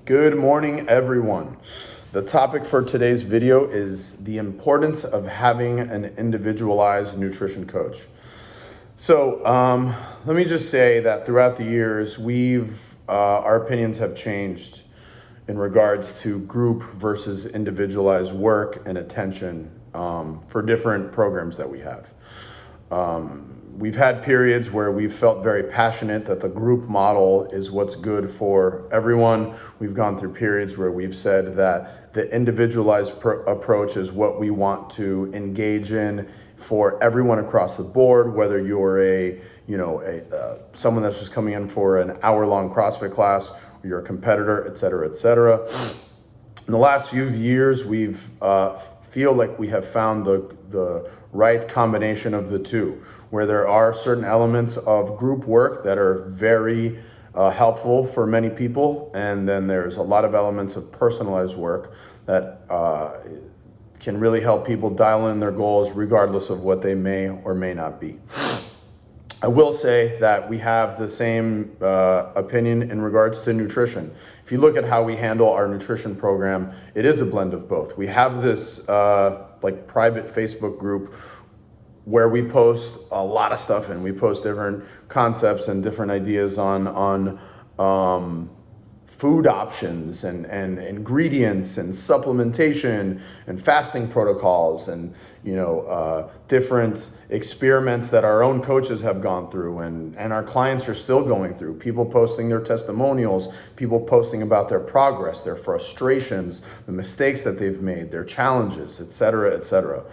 Good morning, everyone. The topic for today's video is the importance of having an individualized nutrition coach. So let me just say that throughout the years, our opinions have changed in regards to group versus individualized work and attention for different programs that we have. We've had periods where we've felt very passionate that the group model is what's good for everyone. We've gone through periods where we've said that the individualized approach is what we want to engage in for everyone across the board, whether you're someone that's just coming in for an hour-long CrossFit class, or you're a competitor, et cetera, et cetera. In the last few years, we've feel like we have found the right combination of the two, where there are certain elements of group work that are very helpful for many people, and then there's a lot of elements of personalized work that can really help people dial in their goals regardless of what they may or may not be. I will say that we have the same opinion in regards to nutrition. If you look at how we handle our nutrition program, it is a blend of both. We have this private Facebook group where we post a lot of stuff, and we post different concepts and different ideas on food options and ingredients and supplementation and fasting protocols and different experiments that our own coaches have gone through and our clients are still going through. People posting their testimonials, people posting about their progress, their frustrations, the mistakes that they've made, their challenges, et cetera, et cetera.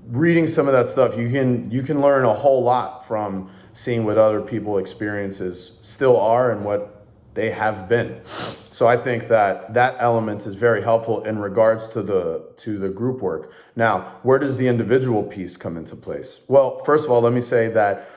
Reading some of that stuff, you can learn a whole lot from seeing what other people's experiences still are and what they have been. So I think that element is very helpful in regards to the group work. Now, where does the individual piece come into place? Well, first of all, let me say that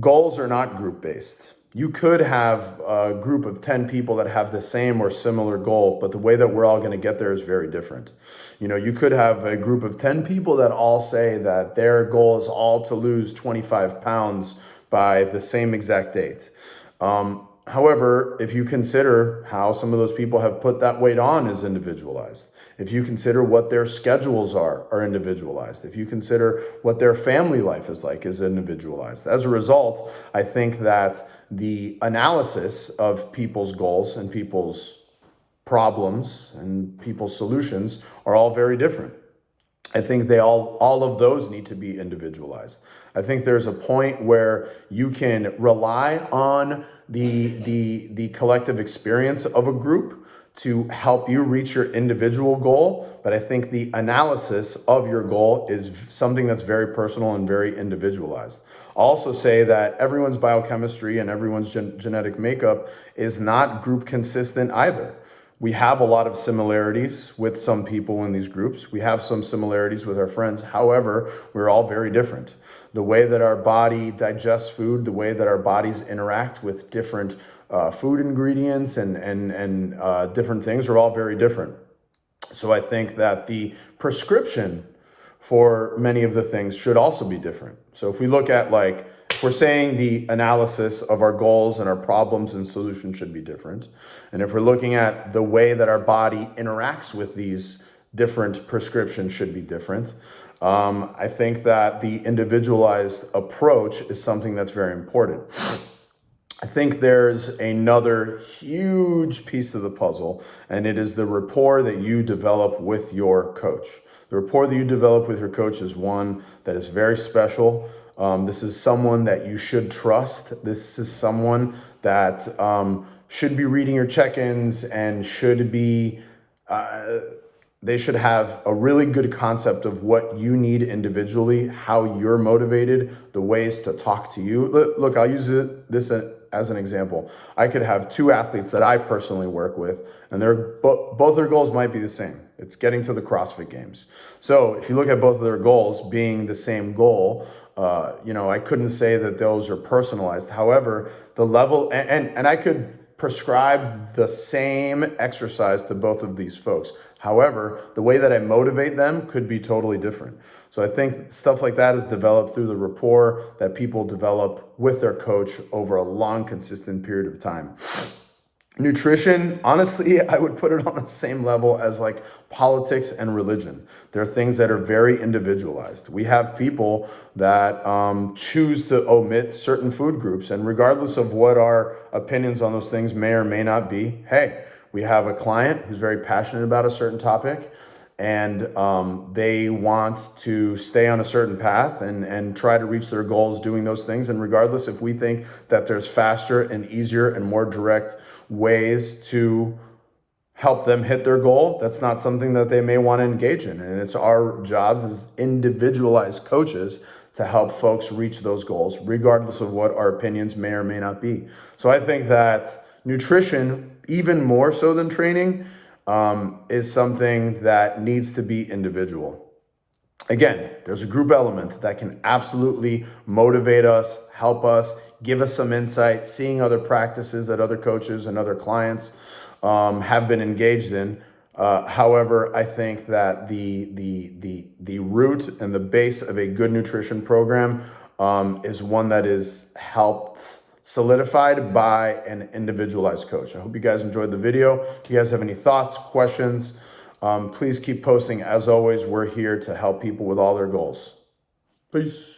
goals are not group-based. You could have a group of 10 people that have the same or similar goal, but the way that we're all going to get there is very different. You could have a group of 10 people that all say that their goal is all to lose 25 pounds by the same exact date. However, if you consider how some of those people have put that weight on is individualized. If you consider what their schedules are individualized. If you consider what their family life is like is individualized. As a result, I think that the analysis of people's goals and people's problems and people's solutions are all very different. I think all of those need to be individualized. I think there's a point where you can rely on the collective experience of a group to help you reach your individual goal, but I think the analysis of your goal is something that's very personal and very individualized. I'll also say that everyone's biochemistry and everyone's genetic makeup is not group consistent either. We have a lot of similarities with some people in these groups. We have some similarities with our friends. However, we're all very different. The way that our body digests food, the way that our bodies interact with different food ingredients and different things are all very different. So I think that the prescription for many of the things should also be different. So if we look at if we're saying the analysis of our goals and our problems and solutions should be different, and if we're looking at the way that our body interacts with these different prescriptions should be different, I think that the individualized approach is something that's very important. I think there's another huge piece of the puzzle, and it is the rapport that you develop with your coach. The rapport that you develop with your coach is one that is very special. This is someone that you should trust. This is someone that should be reading your check-ins and they should have a really good concept of what you need individually, how you're motivated, the ways to talk to you. Look, I'll use this as an example. I could have two athletes that I personally work with, and both their goals might be the same. It's getting to the CrossFit Games. So if you look at both of their goals being the same goal, I couldn't say that those are personalized. However, the level, and I could prescribe the same exercise to both of these folks. However, the way that I motivate them could be totally different. So I think stuff like that is developed through the rapport that people develop with their coach over a long, consistent period of time. Nutrition, honestly, I would put it on the same level as like politics and religion. There are things that are very individualized. We have people that choose to omit certain food groups, and regardless of what our opinions on those things may or may not be, hey, we have a client who's very passionate about a certain topic, and they want to stay on a certain path and try to reach their goals doing those things. And regardless if we think that there's faster and easier and more direct ways to help them hit their goal, that's not something that they may want to engage in. And it's our jobs as individualized coaches to help folks reach those goals, regardless of what our opinions may or may not be. So I think that nutrition, even more so than training, is something that needs to be individual. Again, there's a group element that can absolutely motivate us, help us, give us some insight, seeing other practices that other coaches and other clients have been engaged in. However, I think that the root and the base of a good nutrition program is one that is helped solidified by an individualized coach. I hope you guys enjoyed the video. If you guys have any thoughts, questions, please keep posting. As always, we're here to help people with all their goals. Peace.